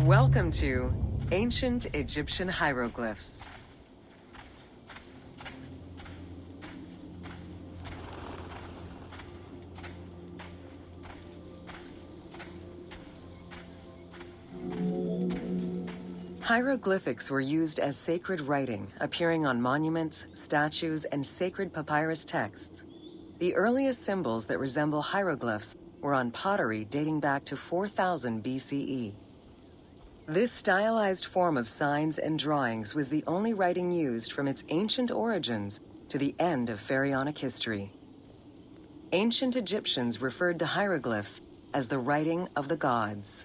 Welcome to Ancient Egyptian Hieroglyphs. Hieroglyphics were used as sacred writing, appearing on monuments, statues, and sacred papyrus texts. The earliest symbols that resemble hieroglyphs were on pottery dating back to 4000 BCE. This stylized form of signs and drawings was the only writing used from its ancient origins to the end of pharaonic history. Ancient Egyptians referred to hieroglyphs as the writing of the gods.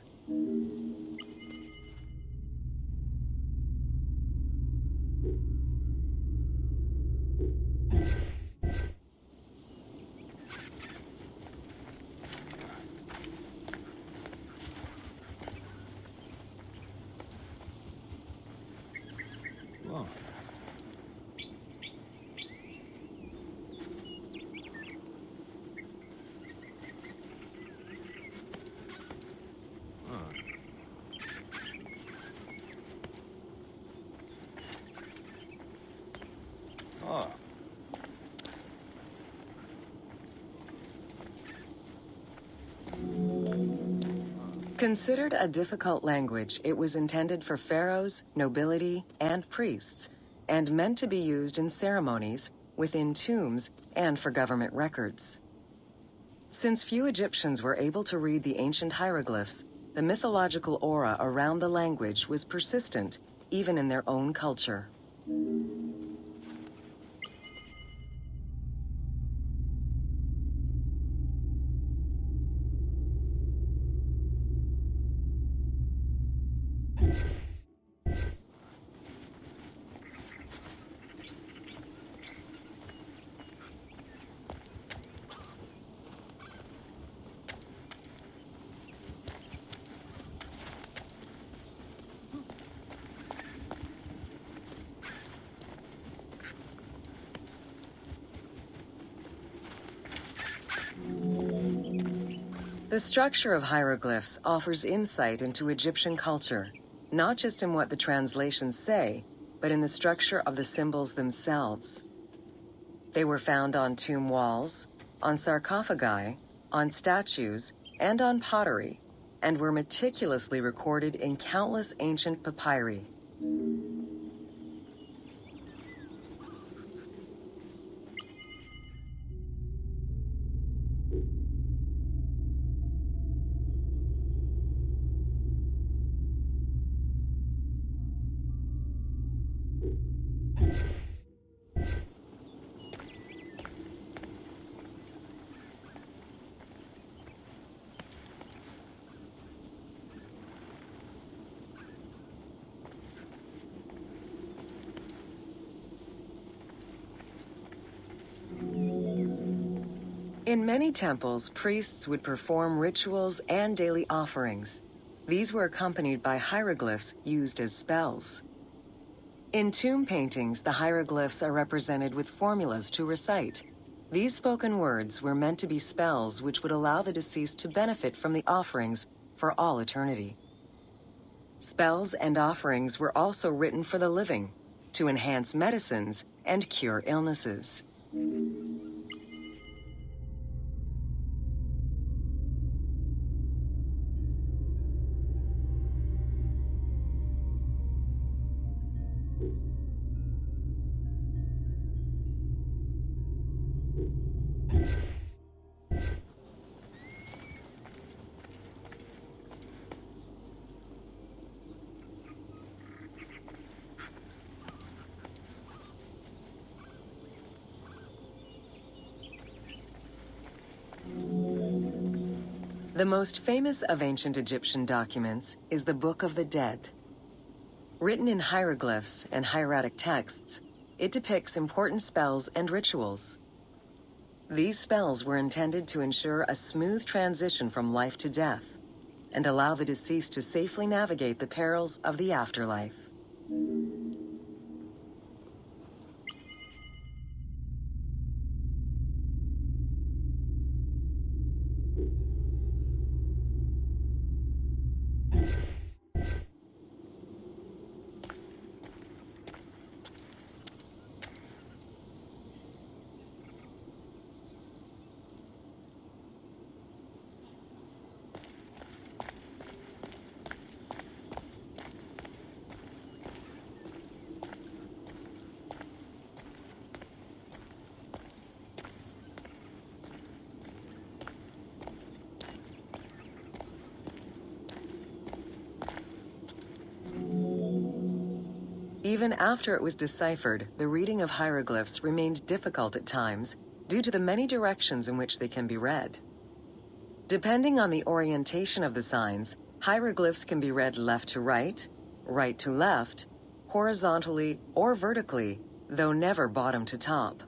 Whoa. Oh. Considered a difficult language, it was intended for pharaohs, nobility, and priests, and meant to be used in ceremonies, within tombs, and for government records. Since few Egyptians were able to read the ancient hieroglyphs, the mythological aura around the language was persistent, even in their own culture. The structure of hieroglyphs offers insight into Egyptian culture, not just in what the translations say, but in the structure of the symbols themselves. They were found on tomb walls, on sarcophagi, on statues, and on pottery, and were meticulously recorded in countless ancient papyri. In many temples, priests would perform rituals and daily offerings. These were accompanied by hieroglyphs used as spells. In tomb paintings, the hieroglyphs are represented with formulas to recite. These spoken words were meant to be spells which would allow the deceased to benefit from the offerings for all eternity. Spells and offerings were also written for the living, to enhance medicines and cure illnesses. The most famous of ancient Egyptian documents is the Book of the Dead. Written in hieroglyphs and hieratic texts, it depicts important spells and rituals. These spells were intended to ensure a smooth transition from life to death and allow the deceased to safely navigate the perils of the afterlife. Even after it was deciphered, the reading of hieroglyphs remained difficult at times due to the many directions in which they can be read. Depending on the orientation of the signs, hieroglyphs can be read left to right to left, horizontally or vertically, though never bottom to top.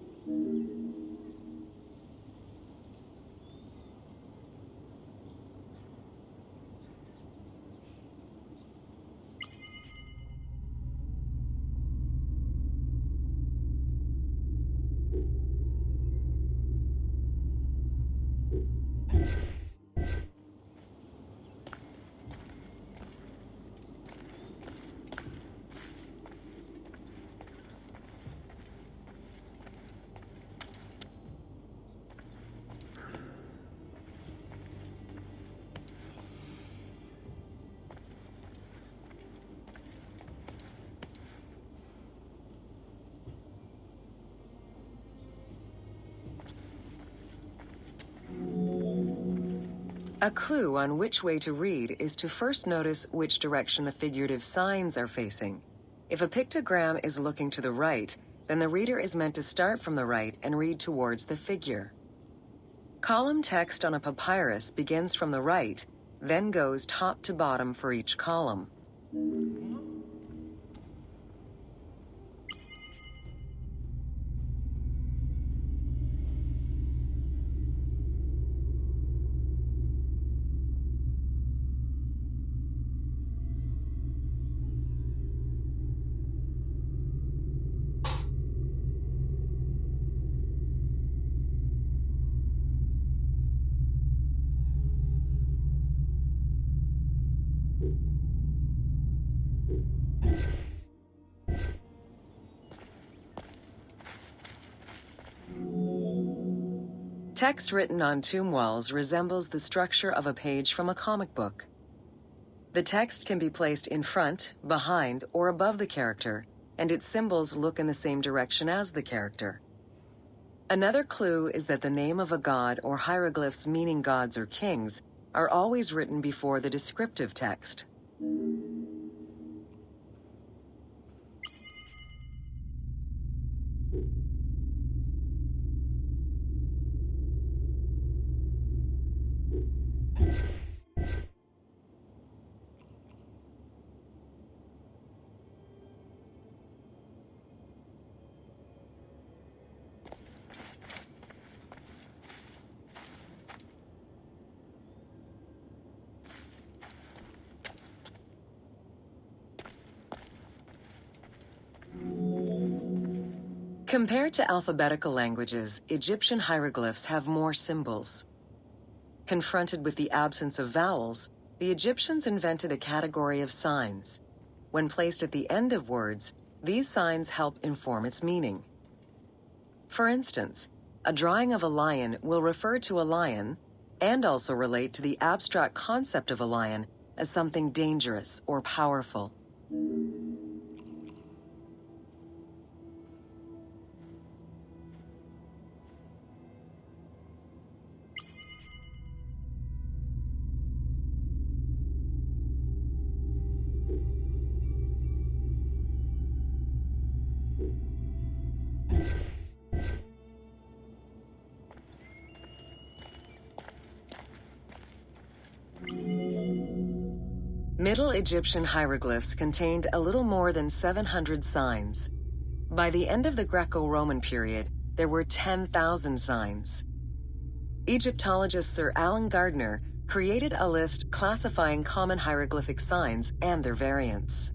A clue on which way to read is to first notice which direction the figurative signs are facing. If a pictogram is looking to the right, then the reader is meant to start from the right and read towards the figure. Column text on a papyrus begins from the right, then goes top to bottom for each column. Text written on tomb walls resembles the structure of a page from a comic book. The text can be placed in front, behind, or above the character, and its symbols look in the same direction as the character. Another clue is that the name of a god or hieroglyphs meaning gods or kings are always written before the descriptive text. Compared to alphabetical languages, Egyptian hieroglyphs have more symbols. Confronted with the absence of vowels, the Egyptians invented a category of signs. When placed at the end of words, these signs help inform its meaning. For instance, a drawing of a lion will refer to a lion and also relate to the abstract concept of a lion as something dangerous or powerful. Middle Egyptian hieroglyphs contained a little more than 700 signs. By the end of the Greco-Roman period, there were 10,000 signs. Egyptologist Sir Alan Gardner created a list classifying common hieroglyphic signs and their variants.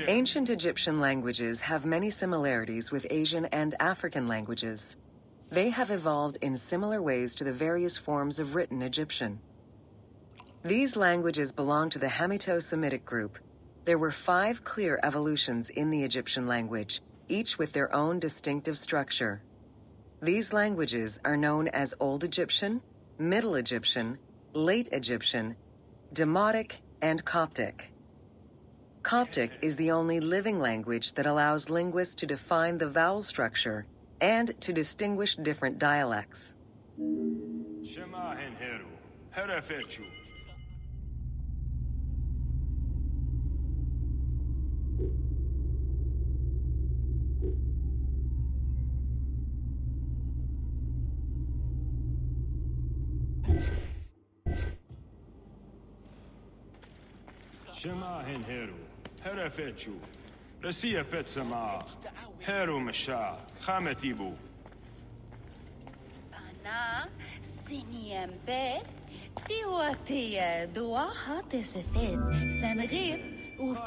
Ancient Egyptian languages have many similarities with Asian and African languages. They have evolved in similar ways to the various forms of written Egyptian. These languages belong to the Hamito-Semitic group. There were 5 clear evolutions in the Egyptian language, each with their own distinctive structure. These languages are known as Old Egyptian, Middle Egyptian, Late Egyptian, Demotic, and Coptic. Coptic is the only living language that allows linguists to define the vowel structure and to distinguish different dialects. Shema hen heru, herefechu, Rasia petsama, heru masha, chametibu. Ana siniembe diwatia duahatisifid sanrir.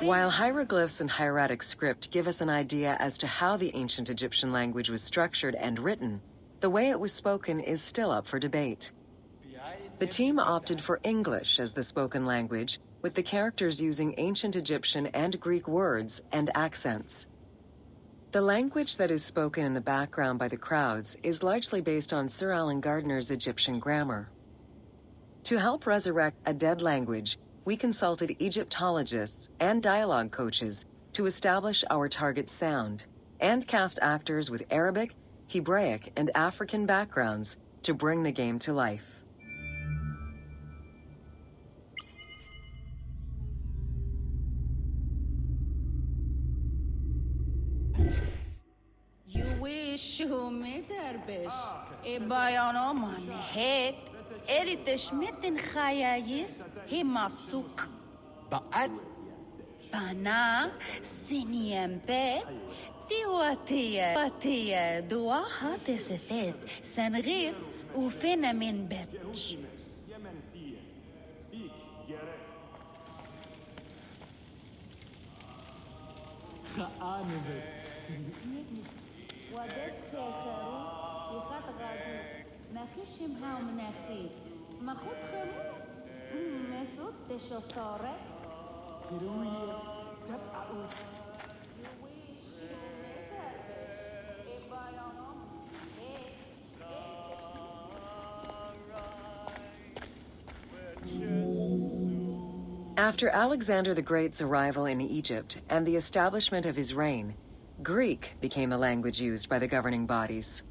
While hieroglyphs and hieratic script give us an idea as to how the ancient Egyptian language was structured and written, the way it was spoken is still up for debate. The team opted for English as the spoken language, with the characters using ancient Egyptian and Greek words and accents. The language that is spoken in the background by the crowds is largely based on Sir Alan Gardner's Egyptian grammar. To help resurrect a dead language, we consulted Egyptologists and dialogue coaches to establish our target sound and cast actors with Arabic, Hebraic, and African backgrounds to bring the game to life. You wish you made derbish. Ibayano man het. Eritish mitten khayayis himasuk. بعد Bana siniembe diwatia duahatisifid sanrir ufina min betch. خآنبت وبت سيخرو يخط غادو ما خشم هاو مناخير ما خد خمو مسود تشو صارت خروية تبقى After Alexander the Great's arrival in Egypt and the establishment of his reign, Greek became the language used by the governing bodies.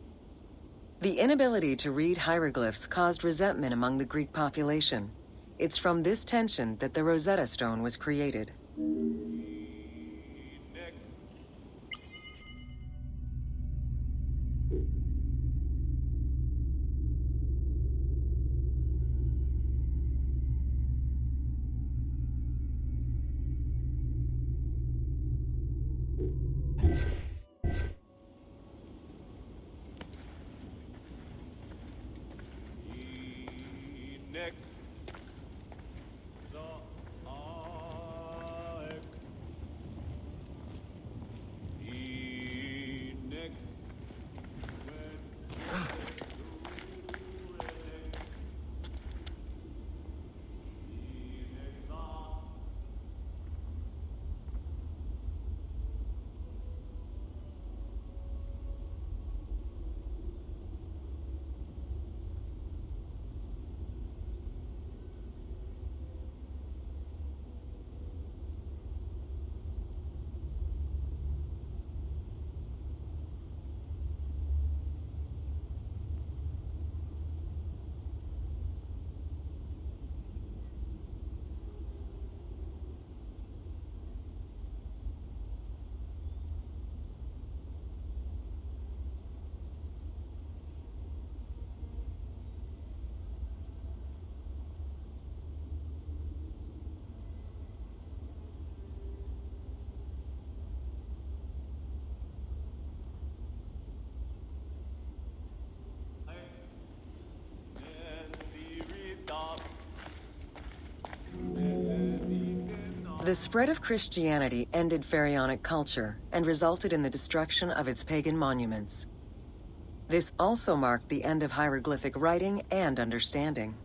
The inability to read hieroglyphs caused resentment among the Greek population. It's from this tension that the Rosetta Stone was created. The spread of Christianity ended pharaonic culture and resulted in the destruction of its pagan monuments. This also marked the end of hieroglyphic writing and understanding.